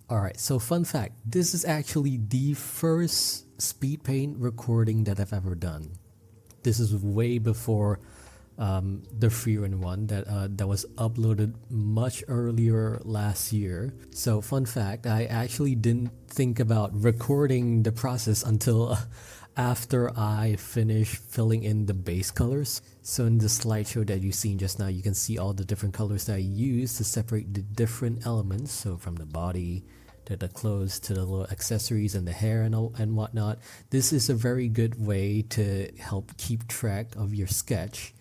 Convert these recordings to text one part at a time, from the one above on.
Alright, so fun fact, this is actually the first speed paint recording that I've ever done. This is way before the free-run one that was uploaded much earlier last year. So fun fact, I actually didn't think about recording the process until after I finished filling in the base colors. So in the slideshow that you've seen just now, you can see all the different colors that I use to separate the different elements. So from the body to the clothes to the little accessories and the hair and whatnot. This is a very good way to help keep track of your sketch,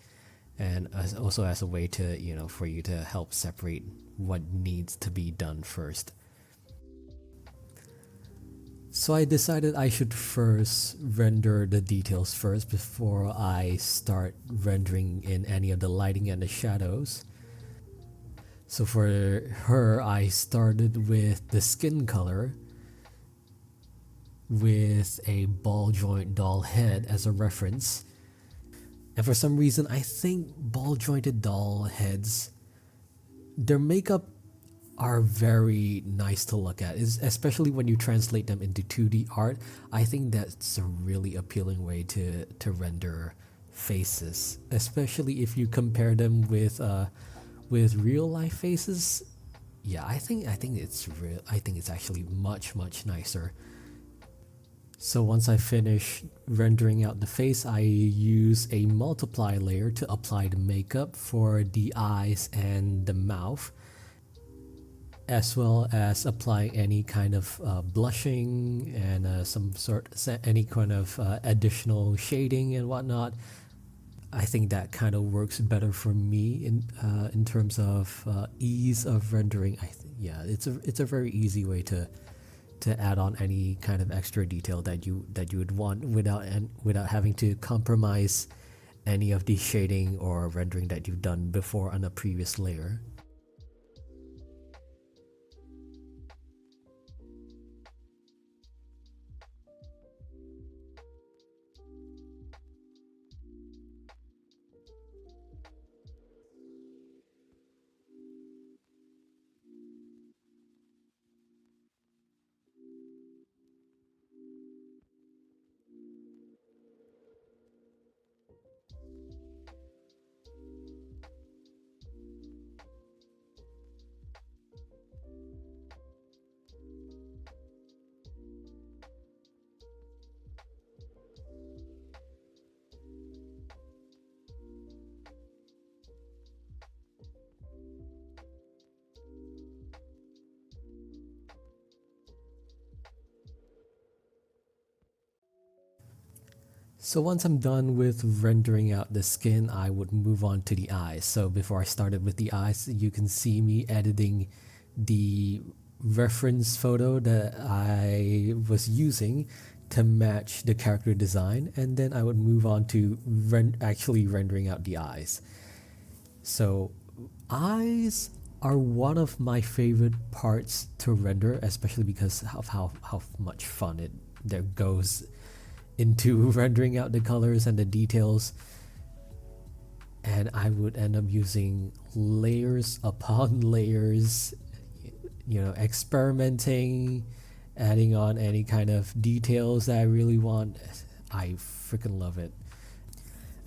and also as a way to, for you to help separate what needs to be done first. So I decided I should first render the details first before I start rendering in any of the lighting and the shadows. So for her, I started with the skin color with a ball joint doll head as a reference. And for some reason, I think ball jointed doll heads, their makeup are very nice to look at, especially when you translate them into 2D art. I think that's a really appealing way to render faces, especially if you compare them with real life faces. Yeah, I think it's actually much nicer. So once I finish rendering out the face, I use a multiply layer to apply the makeup for the eyes and the mouth, as well as applying any kind of blushing and any kind of additional shading and whatnot. I think that kind of works better for me in terms of ease of rendering. It's a very easy way to add on any kind of extra detail that you would want without having to compromise any of the shading or rendering that you've done before on a previous layer. So once I'm done with rendering out the skin, I would move on to the eyes. So before I started with the eyes, you can see me editing the reference photo that I was using to match the character design, and then I would move on to actually rendering out the eyes. So eyes are one of my favorite parts to render, especially because of how much fun there goes into rendering out the colors and the details. And I would end up using layers upon layers, experimenting, adding on any kind of details that I really want. I freaking love it.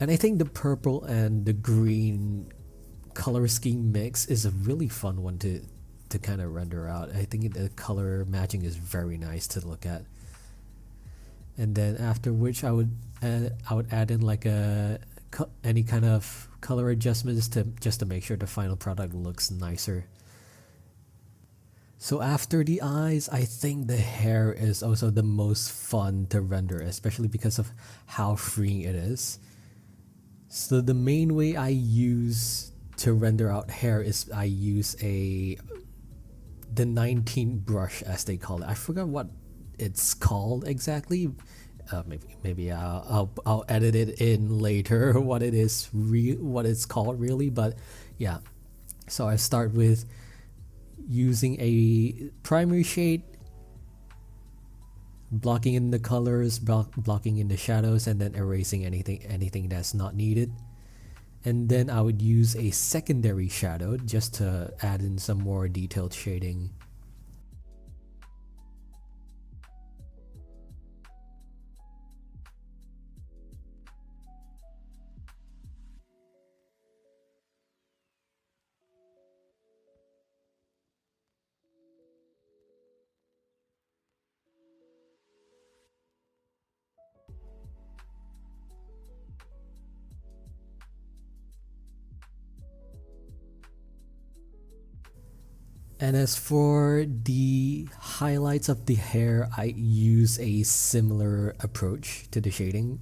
And I think the purple and the green color scheme mix is a really fun one to kind of render out. I think the color matching is very nice to look at. And then after which I would add in like any kind of color adjustments just to make sure the final product looks nicer. So after the eyes, I think the hair is also the most fun to render, especially because of how freeing it is. So the main way I use to render out hair is I use the 19 brush, as they call it. I forgot what it's called exactly. Maybe I'll edit it in later what it's called really. But yeah, so I start with using a primary shade, blocking in the colors, blocking in the shadows, and then erasing anything that's not needed. And then I would use a secondary shadow just to add in some more detailed shading. And as for the highlights of the hair, I use a similar approach to the shading.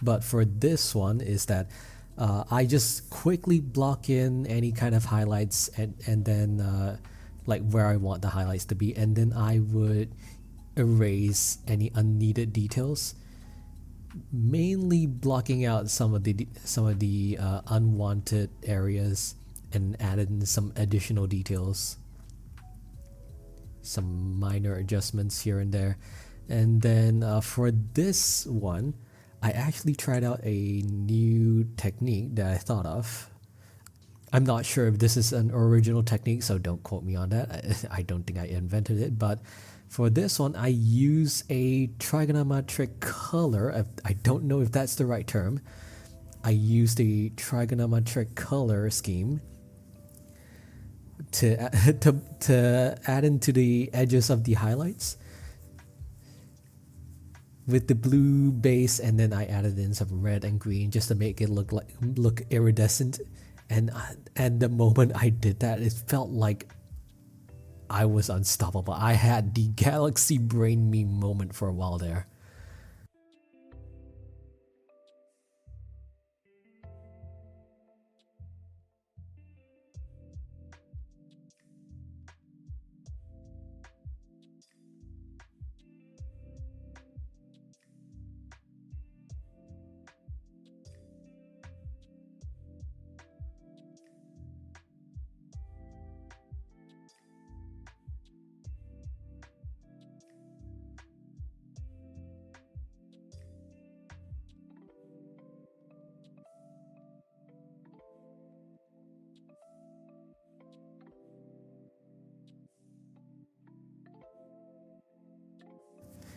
But for this one is that I just quickly block in any kind of highlights and then like where I want the highlights to be, and then I would erase any unneeded details, mainly blocking out some of the unwanted areas and add in some additional details, some minor adjustments here and there. And then for this one, I actually tried out a new technique that I thought of. I'm not sure if this is an original technique, so don't quote me on that. I don't think I invented it, but for this one, I use a trigonometric color. I don't know if that's the right term. I used a trigonometric color scheme to to add into the edges of the highlights with the blue base, and then I added in some red and green just to make it look iridescent. And the moment I did that, it felt like I was unstoppable. I had the galaxy brain me moment for a while there.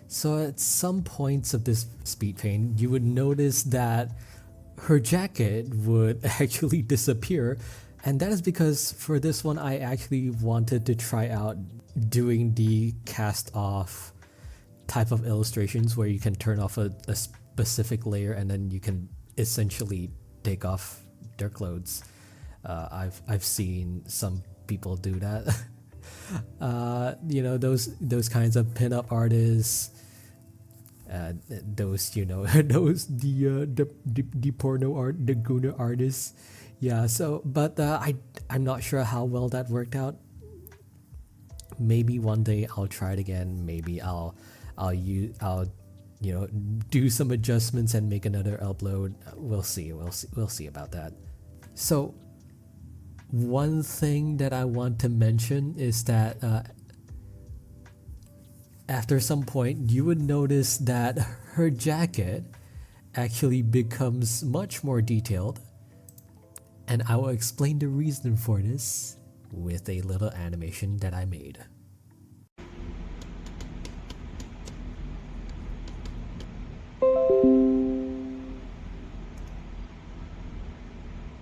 So at some points of this speed paint, you would notice that her jacket would actually disappear, and that is because for this one I actually wanted to try out doing the cast off type of illustrations where you can turn off a specific layer and then you can essentially take off their clothes. I've seen some people do that. You know, those kinds of pinup artists, those, you know, those the porno art, the Guna artists. Yeah, so but I'm not sure how well that worked out. Maybe one day I'll try it again. Maybe I'll you know, do some adjustments and make another upload. We'll see. We'll see about that. So one thing that I want to mention is that after some point you would notice that her jacket actually becomes much more detailed, and I will explain the reason for this with a little animation that I made.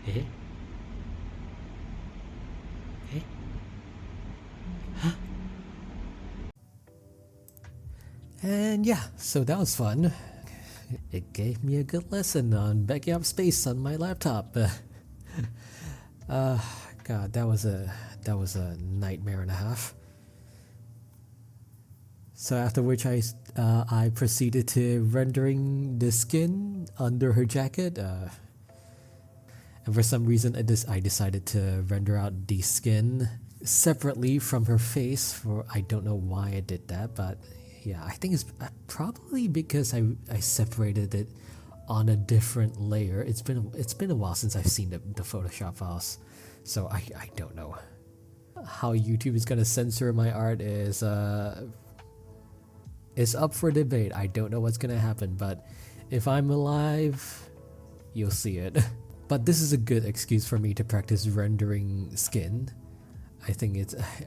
Eh? Eh? And yeah, so that was fun. It gave me a good lesson on backing up space on my laptop. God, that was a nightmare and a half. So after which I proceeded to rendering the skin under her jacket. And for some reason, I decided to render out the skin separately from her face. For I don't know why I did that, but yeah, I think it's probably because I separated it on a different layer. It's been a while since I've seen the Photoshop files, so I don't know. How YouTube is gonna censor my art is up for debate. I don't know what's gonna happen, but if I'm alive, you'll see it. But this is a good excuse for me to practice rendering skin. I think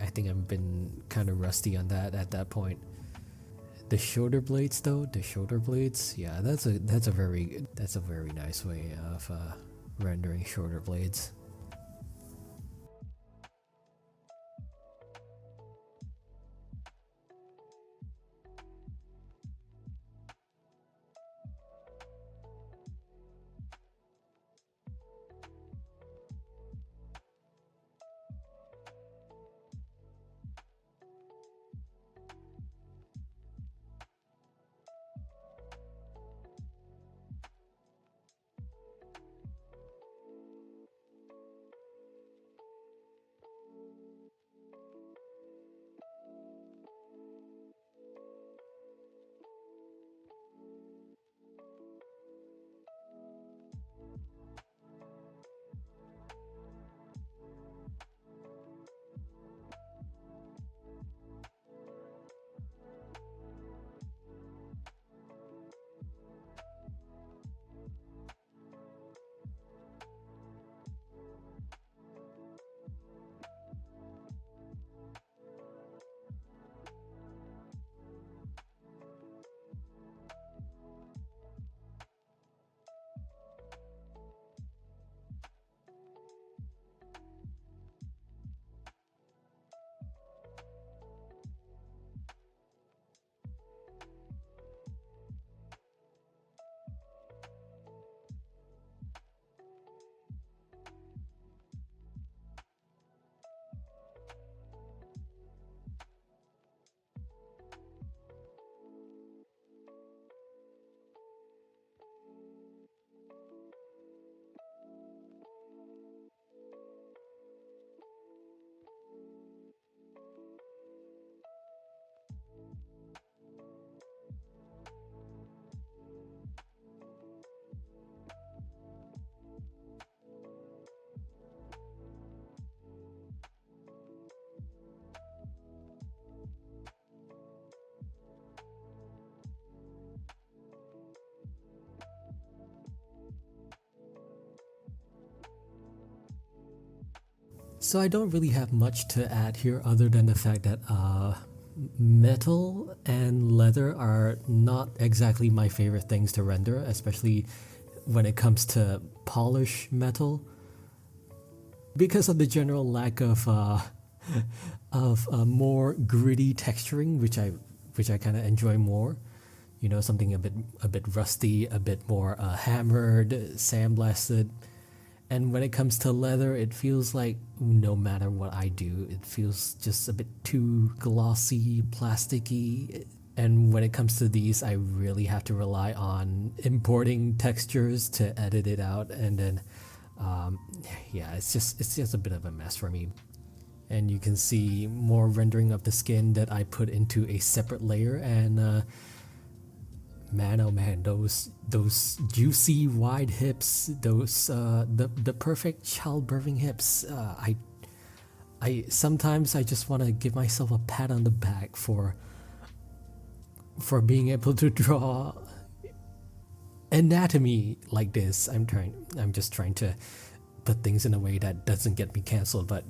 I've been kind of rusty on that at that point. The shoulder blades though, yeah, that's a very nice way of rendering shoulder blades. So I don't really have much to add here other than the fact that metal and leather are not exactly my favorite things to render, especially when it comes to polish metal, because of the general lack of more gritty texturing, which I kind of enjoy more. You know, something a bit rusty, a bit more hammered, sandblasted. And when it comes to leather, it feels like no matter what I do, it feels just a bit too glossy, plasticky. And when it comes to these, I really have to rely on importing textures to edit it out. And then, yeah, it's just a bit of a mess for me. And you can see more rendering of the skin that I put into a separate layer. And man, oh man, those juicy wide hips, those the perfect childbirthing hips. I sometimes I just want to give myself a pat on the back for being able to draw anatomy like this. I'm just trying to put things in a way that doesn't get me canceled, but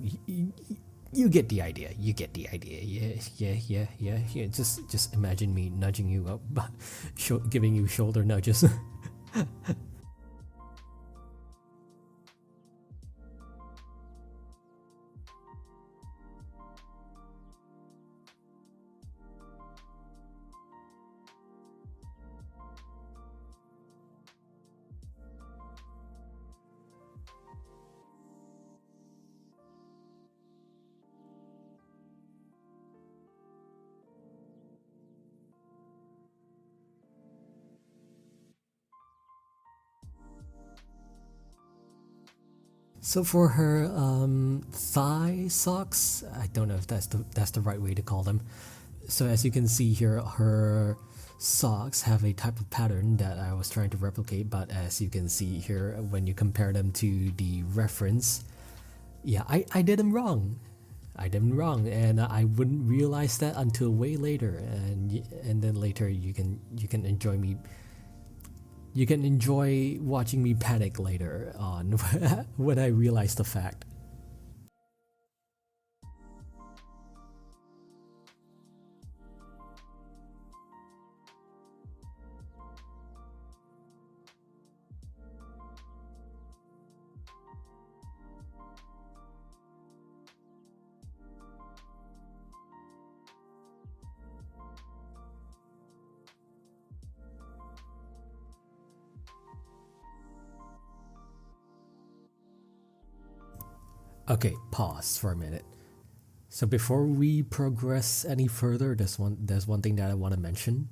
you get the idea. You get the idea. Yeah. Just imagine me nudging you up, giving you shoulder nudges. So for her thigh socks, I don't know if that's the right way to call them. So as you can see here, her socks have a type of pattern that I was trying to replicate, but as you can see here, when you compare them to the reference, yeah, I did them wrong. I did them wrong, and I wouldn't realize that until way later, and then later you can enjoy me. You can enjoy watching me panic later on when I realize the fact. Okay, pause for a minute. So before we progress any further, there's one thing that I want to mention.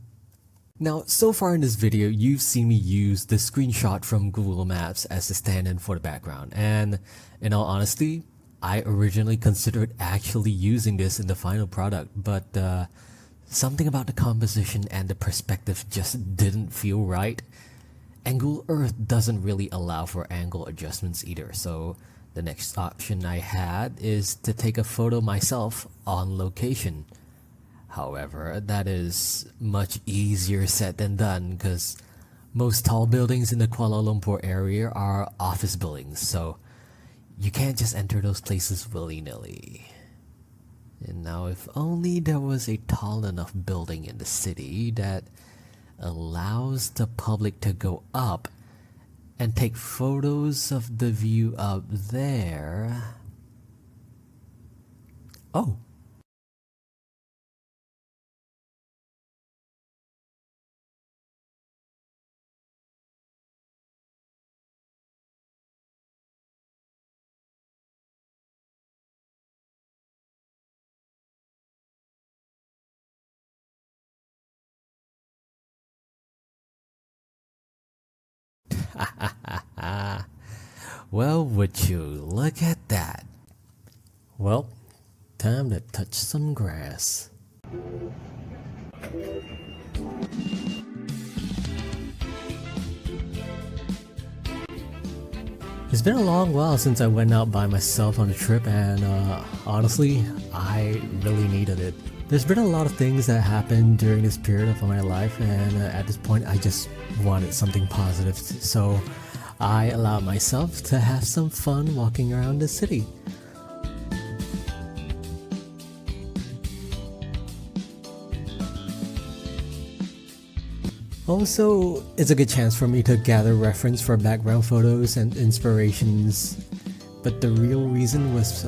Now, so far in this video, you've seen me use the screenshot from Google Maps as the stand-in for the background, and in all honesty, I originally considered actually using this in the final product, but something about the composition and the perspective just didn't feel right. And Google Earth doesn't really allow for angle adjustments either, so the next option I had is to take a photo myself on location. However, that is much easier said than done because most tall buildings in the Kuala Lumpur area are office buildings, so you can't just enter those places willy-nilly. And now if only there was a tall enough building in the city that allows the public to go up and take photos of the view up there. Oh. Well, would you look at that? Well, time to touch some grass. It's been a long while since I went out by myself on a trip, and honestly, I really needed it. There's been a lot of things that happened during this period of my life, and at this point I just wanted something positive, so I allowed myself to have some fun walking around the city. Also, it's a good chance for me to gather reference for background photos and inspirations, but the real reason was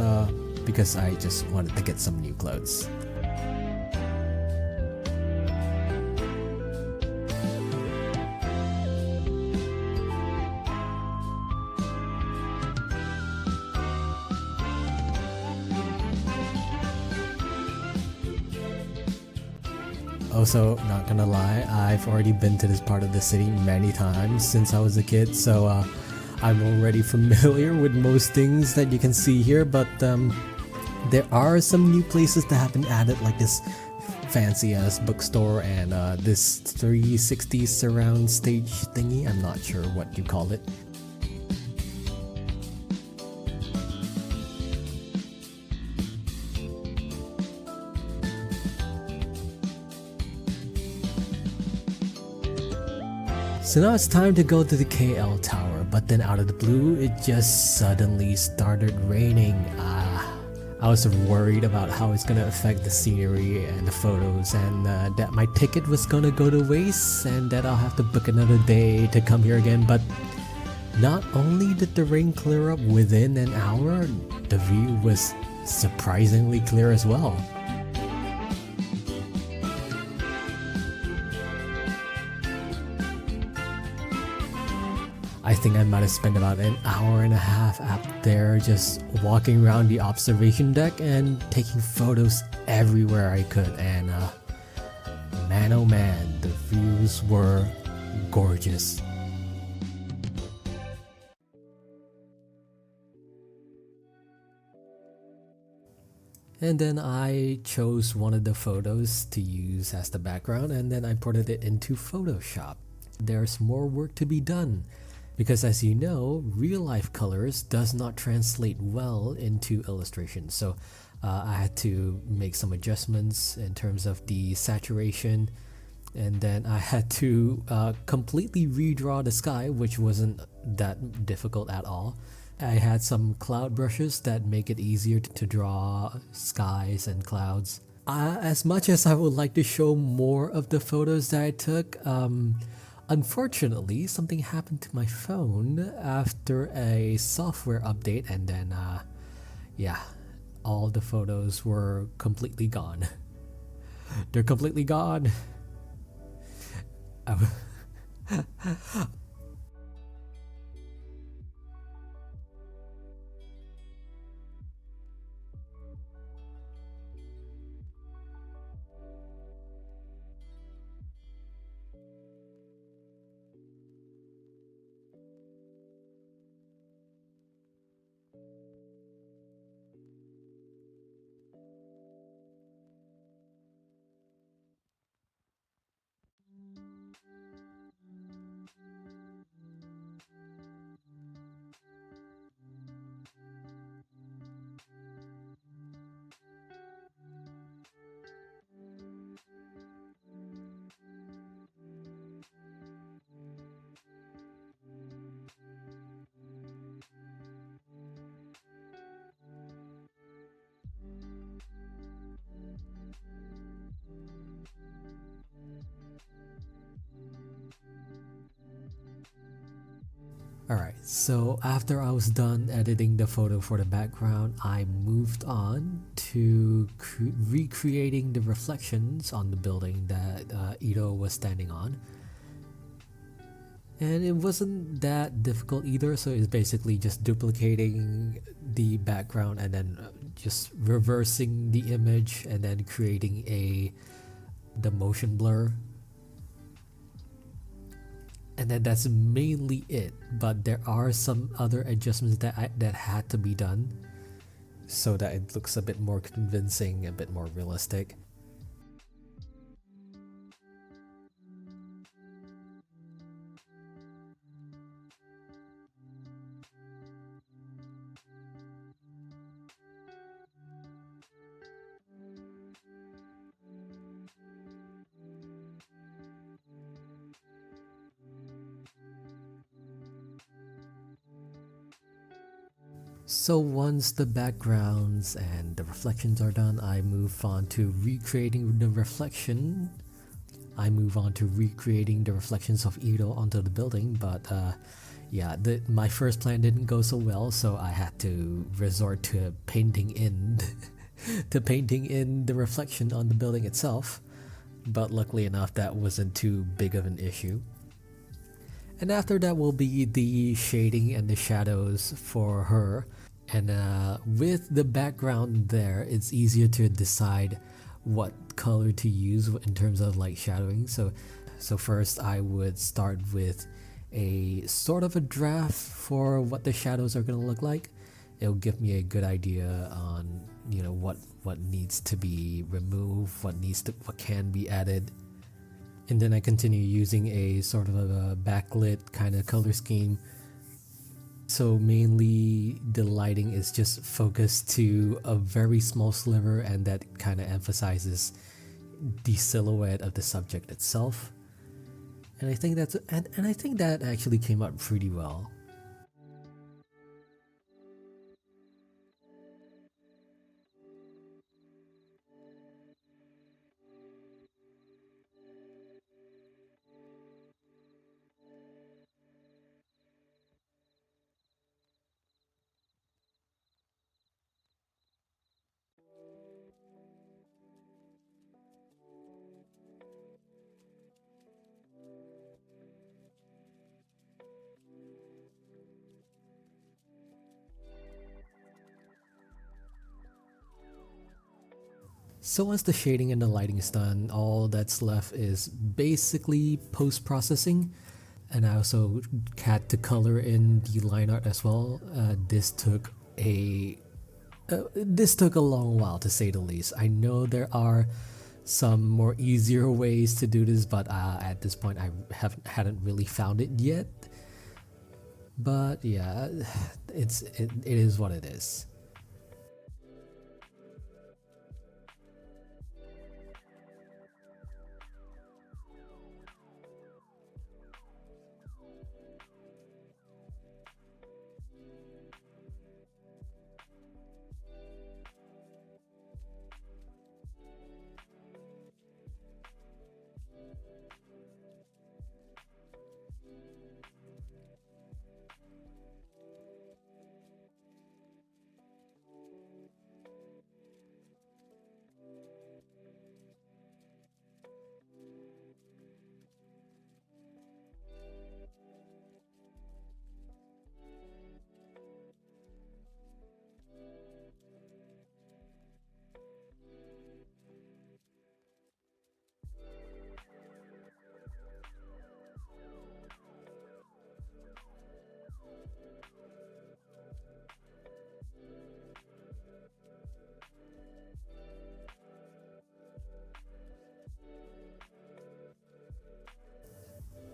because I just wanted to get some new clothes. Also, not gonna lie, I've already been to this part of the city many times since I was a kid, so I'm already familiar with most things that you can see here, but there are some new places that have been added, like this fancy ass bookstore and this 360 surround stage thingy. I'm not sure what you call it. So now it's time to go to the KL Tower, but then out of the blue, it just suddenly started raining. I was worried about how it's gonna affect the scenery and the photos, and that my ticket was gonna go to waste and that I'll have to book another day to come here again. But not only did the rain clear up within an hour, the view was surprisingly clear as well. I think I might have spent about an hour and a half up there just walking around the observation deck and taking photos everywhere I could, and man oh man, the views were gorgeous. And then I chose one of the photos to use as the background, and then I ported it into Photoshop. There's more work to be done, because as you know, real life colors does not translate well into illustration. So I had to make some adjustments in terms of the saturation, and then I had to completely redraw the sky, which wasn't that difficult at all. I had some cloud brushes that make it easier to draw skies and clouds. As much as I would like to show more of the photos that I took, unfortunately, something happened to my phone after a software update, and then, yeah, all the photos were completely gone. They're completely gone. Alright, so after I was done editing the photo for the background, I moved on to recreating the reflections on the building that E.ro was standing on. And it wasn't that difficult either, so it's basically just duplicating the background and then just reversing the image and then creating the motion blur. And then that's mainly it, but there are some other adjustments that had to be done so that it looks a bit more convincing, a bit more realistic. So once the backgrounds and the reflections are done, I move on to recreating the reflection I move on to recreating the reflections of E.ro onto the building, but yeah, my first plan didn't go so well, so I had to resort to painting in to painting in the reflection on the building itself. But luckily enough, that wasn't too big of an issue. And after that will be the shading and the shadows for her. And with the background there, it's easier to decide what color to use in terms of like shadowing. So first I would start with a sort of a draft for what the shadows are going to look like. It'll give me a good idea on, you know, what needs to be removed, what can be added. And then I continue using a sort of a backlit kind of color scheme. So mainly the lighting is just focused to a very small sliver, and that kind of emphasizes the silhouette of the subject itself. And I think I think that actually came out pretty well. So once the shading and the lighting is done, all that's left is basically post-processing. And I also had to color in the line art as well. This took a long while, to say the least. I know there are some more easier ways to do this, but at this point I hadn't really found it yet. But yeah, it is what it is.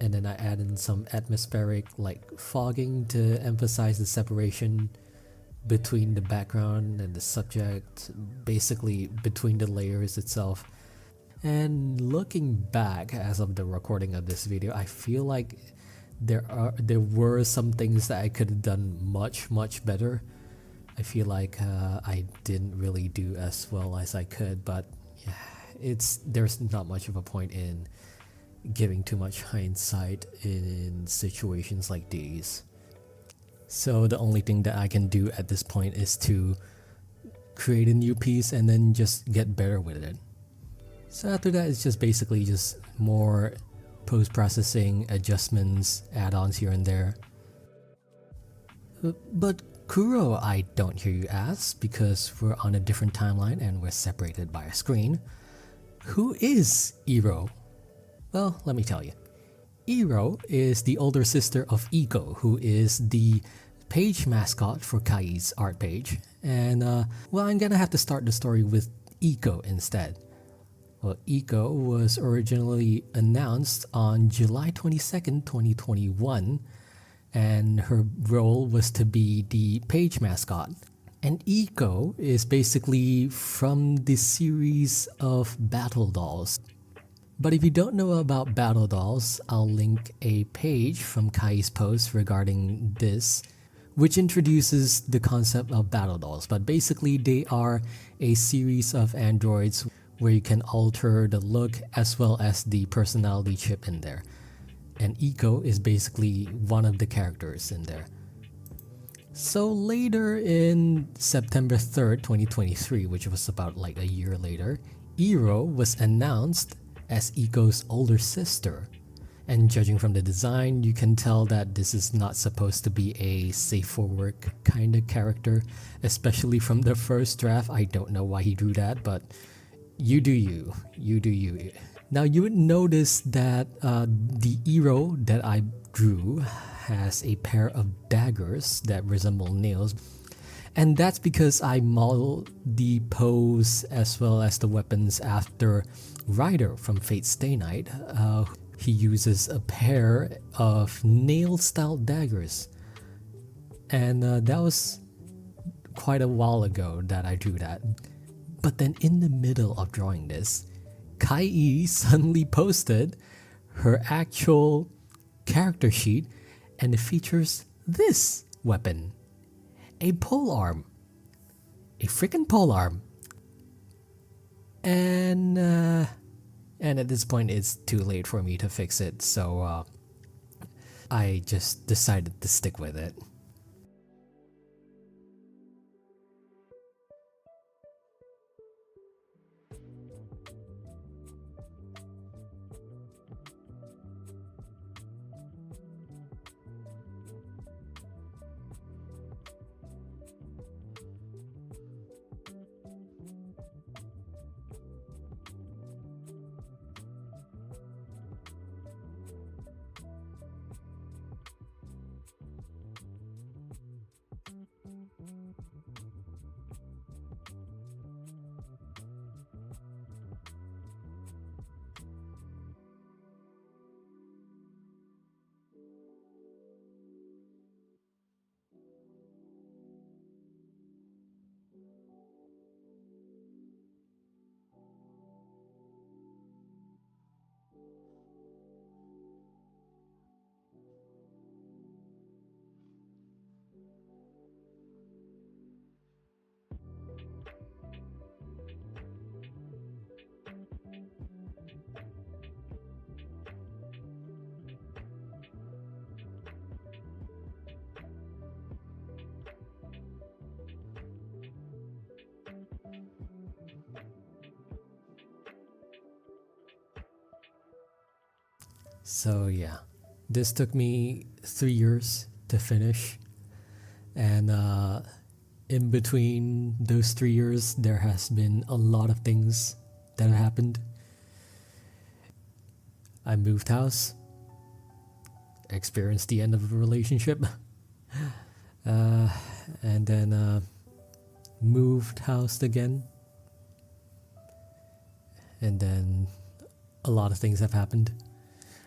And then I add in some atmospheric like fogging to emphasize the separation between the background and the subject, basically between the layers itself. And looking back as of the recording of this video, I feel like there were some things that I could have done much better. I feel like I didn't really do as well as I could, but yeah, there's not much of a point in giving too much hindsight in situations like these. So the only thing that I can do at this point is to create a new piece and then just get better with it. So after that, it's just basically just more post-processing, adjustments, add-ons here and there. But Kuro, I don't hear you ask, because we're on a different timeline and we're separated by a screen. Who is E.ro? Well, let me tell you. E.ro is the older sister of Eiko, who is the page mascot for KAI.E'S art page. And well, I'm gonna have to start the story with Eiko instead. Well, Eiko was originally announced on July 22nd, 2021, and her role was to be the page mascot. And Eiko is basically from the series of Battle Dolls. But if you don't know about Battle Dolls, I'll link a page from KAI.E'S post regarding this, which introduces the concept of Battle Dolls. But basically they are a series of androids where you can alter the look as well as the personality chip in there. And E.ro is basically one of the characters in there. So later in September 3rd, 2023, which was about like a year later, E.ro was announced as E.ro's older sister. And judging from the design, you can tell that this is not supposed to be a safe for work kind of character, especially from the first draft. I don't know why he drew that, but you do you. You do you. Now you would notice that the E.ro that I drew has a pair of daggers that resemble nails, and that's because I modeled the pose as well as the weapons after Ryder from Fate Stay Night. He uses a pair of nail-style daggers, and that was quite a while ago that I drew that. But then in the middle of drawing this, KAI.E.'S suddenly posted her actual character sheet, and it features this weapon. A polearm. A freaking polearm. And at this point it's too late for me to fix it, so I just decided to stick with it. So yeah, this took me 3 years to finish, and in between those 3 years there has been a lot of things that have happened. I moved house, experienced the end of a relationship, and then moved house again, and then a lot of things have happened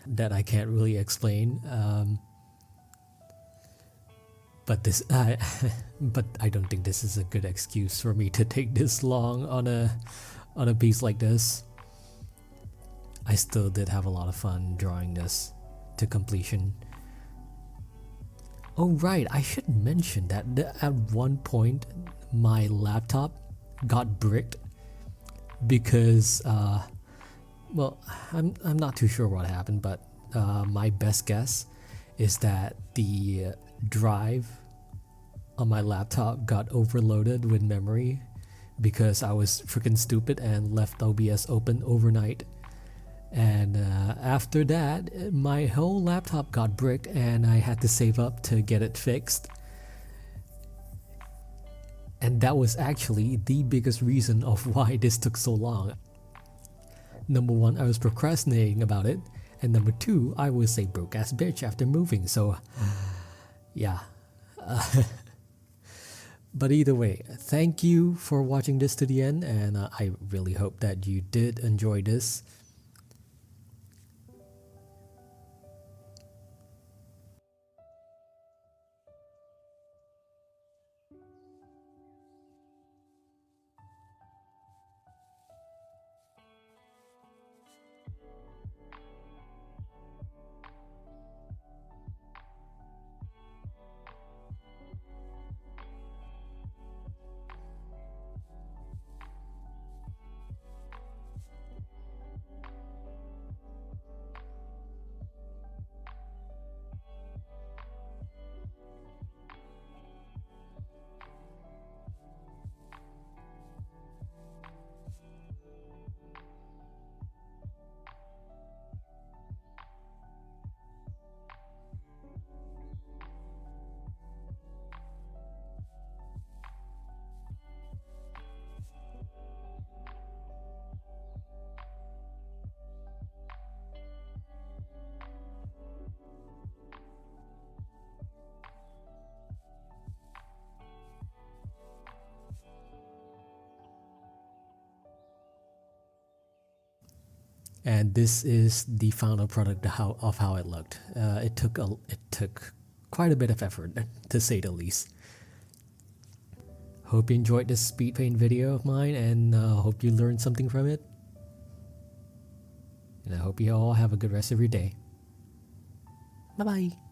that I can't really explain. But but I don't think this is a good excuse for me to take this long on a piece like this. I still did have a lot of fun drawing this to completion. Oh right, I should mention that at one point my laptop got bricked because well, I'm not too sure what happened, but my best guess is that the drive on my laptop got overloaded with memory because I was freaking stupid and left OBS open overnight. And after that, my whole laptop got bricked and I had to save up to get it fixed. And that was actually the biggest reason of why this took so long. Number one, I was procrastinating about it, and number two, I was a broke ass bitch after moving, so yeah. But either way, thank you for watching this to the end, and I really hope that you did enjoy this. And this is the final product of how it looked. It took quite a bit of effort, to say the least. Hope you enjoyed this speed paint video of mine, and hope you learned something from it. And I hope you all have a good rest of your day. Bye bye.